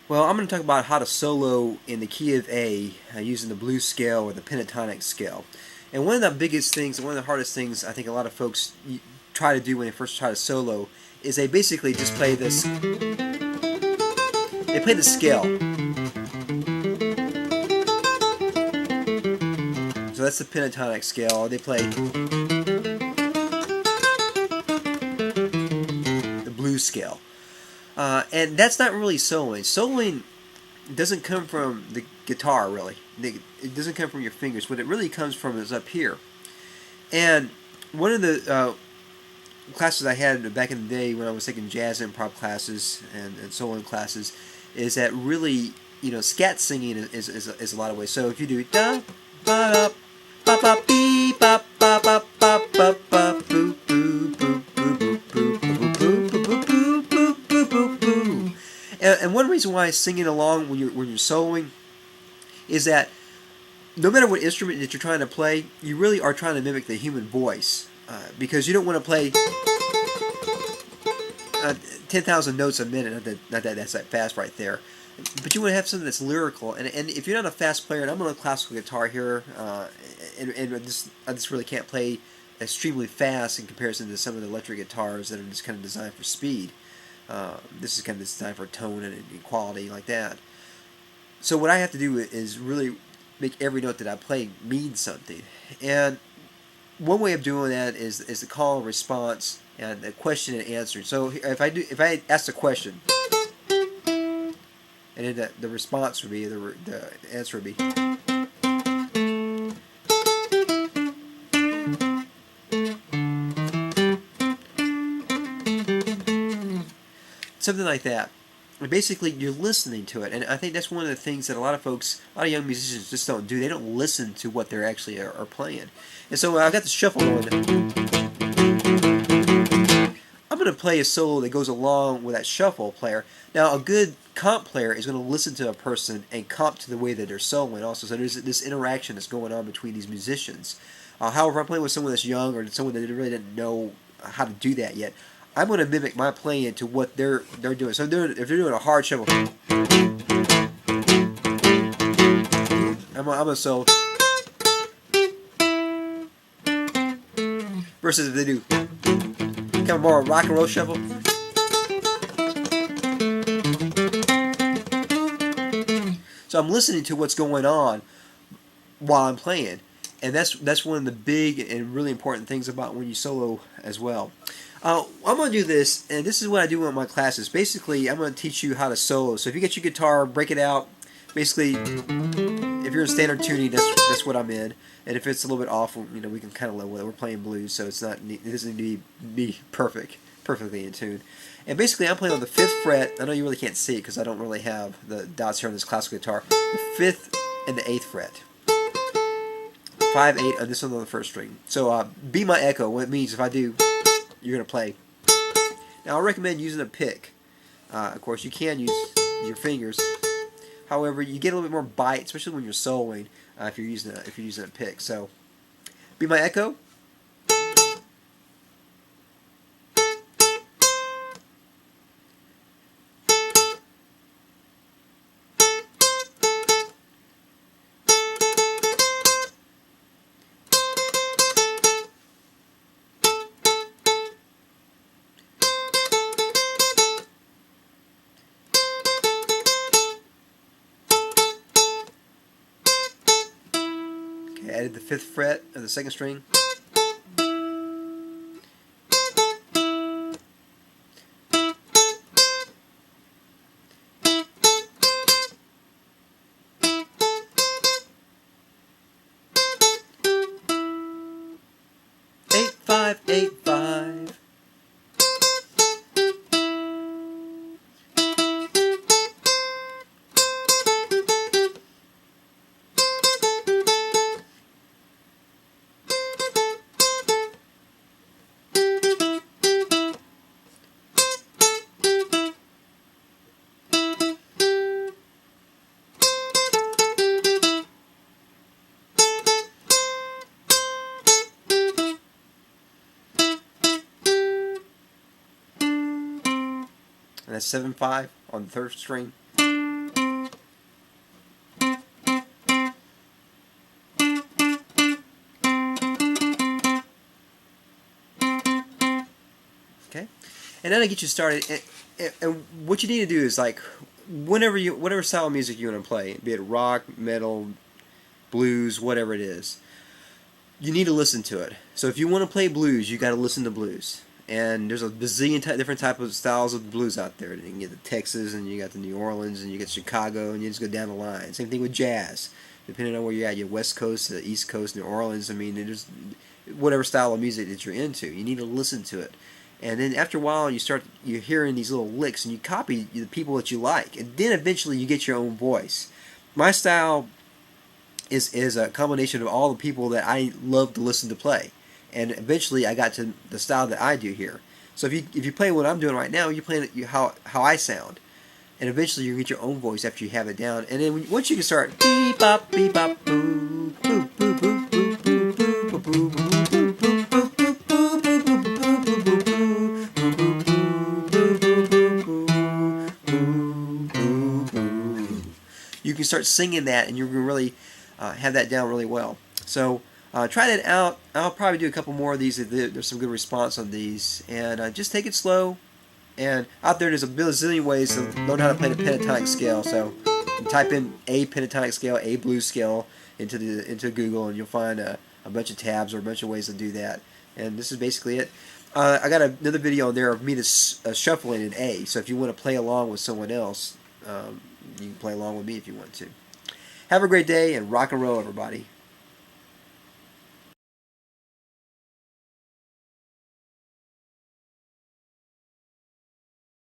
Well, I'm going to talk about how to solo in the key of A using the blues scale or the pentatonic scale. And one of the biggest things, one of the hardest things I think a lot of folks try to do when they first try to solo is they basically just play this. They play the scale. So that's the pentatonic scale. They play the blues scale. And that's not really soloing. Soloing doesn't come from the guitar, really. It doesn't come from your fingers. What it really comes from is up here. And one of the classes I had back in the day when I was taking jazz improv classes and soloing classes is that really, scat singing is a lot of ways. So if you do da ba da ba ba bee ba ba ba ba ba ba boo boo boo boo boo boo boo boo boo boo boo boo boo. And one reason why singing along when you're soloing is that no matter what instrument that you're trying to play, you really are trying to mimic the human voice because you don't want to play 10,000 notes a minute. Not that that's that fast right there, but you want to have something that's lyrical. And if you're not a fast player, and I'm on a classical guitar here, and I just really can't play extremely fast in comparison to some of the electric guitars that are just kind of designed for speed. This is kind of designed for tone and quality like that. So what I have to do is really make every note that I play mean something. And one way of doing that is the call and response and the question and answer. So if I ask a question, and then the response would be the answer would be. Something like that. And basically, you're listening to it, and I think that's one of the things that a lot of young musicians just don't do. They don't listen to what they're actually are playing. And so I've got the shuffle going. I'm going to play a solo that goes along with that shuffle player. Now, a good comp player is going to listen to a person and comp to the way that they're soloing also. So there's this interaction that's going on between these musicians. However, I'm playing with someone that's young or someone that really didn't know how to do that yet. I'm going to mimic my playing to what they're doing. So if they're doing a hard shuffle, I'm a solo. Versus if they do kind of more rock and roll shuffle. So I'm listening to what's going on while I'm playing, and that's one of the big and really important things about when you solo as well. I'm going to do this, and this is what I do in my classes. Basically, I'm going to teach you how to solo. So if you get your guitar, break it out. Basically, if you're in standard tuning, that's what I'm in. And if it's a little bit off, we can kind of level it. We're playing blues, so it doesn't need to be perfectly in tune. And basically, I'm playing on the 5th fret. I know you really can't see it because I don't really have the dots here on this classical guitar. The 5th and the 8th fret. 5, 8, and this one's on the 1st string. So be my echo. What it means if I do, you're going to play. Now I recommend using a pick. Of course, you can use your fingers. However, you get a little bit more bite, especially when you're soloing, if you're using a pick. So, be my echo. Added the 5th fret of the 2nd string. Eight, 5, 8, 5. And that's 7/5 on the 3rd string. and that'll get you started. And what you need to do is like whatever style of music you want to play, be it rock, metal, blues, whatever it is, you need to listen to it. So if you want to play blues, you got to listen to blues. And there's a bazillion different type of styles of blues out there. You can get the Texas, and you got the New Orleans, and you get Chicago, and you just go down the line. Same thing with jazz. Depending on where you're at, your West Coast, the East Coast, New Orleans. I mean, there's whatever style of music that you're into. You need to listen to it. And then after a while, you're hearing these little licks, and you copy the people that you like. And then eventually you get your own voice. My style is a combination of all the people that I love to listen to play. And eventually I got to the style that I do here. So if you play what I'm doing right now, you're playing how I sound. And eventually you get your own voice after you have it down. And then once you can start beep bop boo boo boo boo boo boo boo boo boo, you can start singing that, and you're going to really have that down really well. So try that out. I'll probably do a couple more of these if there's some good response on these. And just take it slow. And out there's a bazillion ways to learn how to play the pentatonic scale. So you type in A pentatonic scale, A blues scale into Google, and you'll find a bunch of tabs or a bunch of ways to do that. And this is basically it. I got another video on there of me shuffling in A. So if you want to play along with someone else, you can play along with me if you want to. Have a great day, and rock and roll, everybody.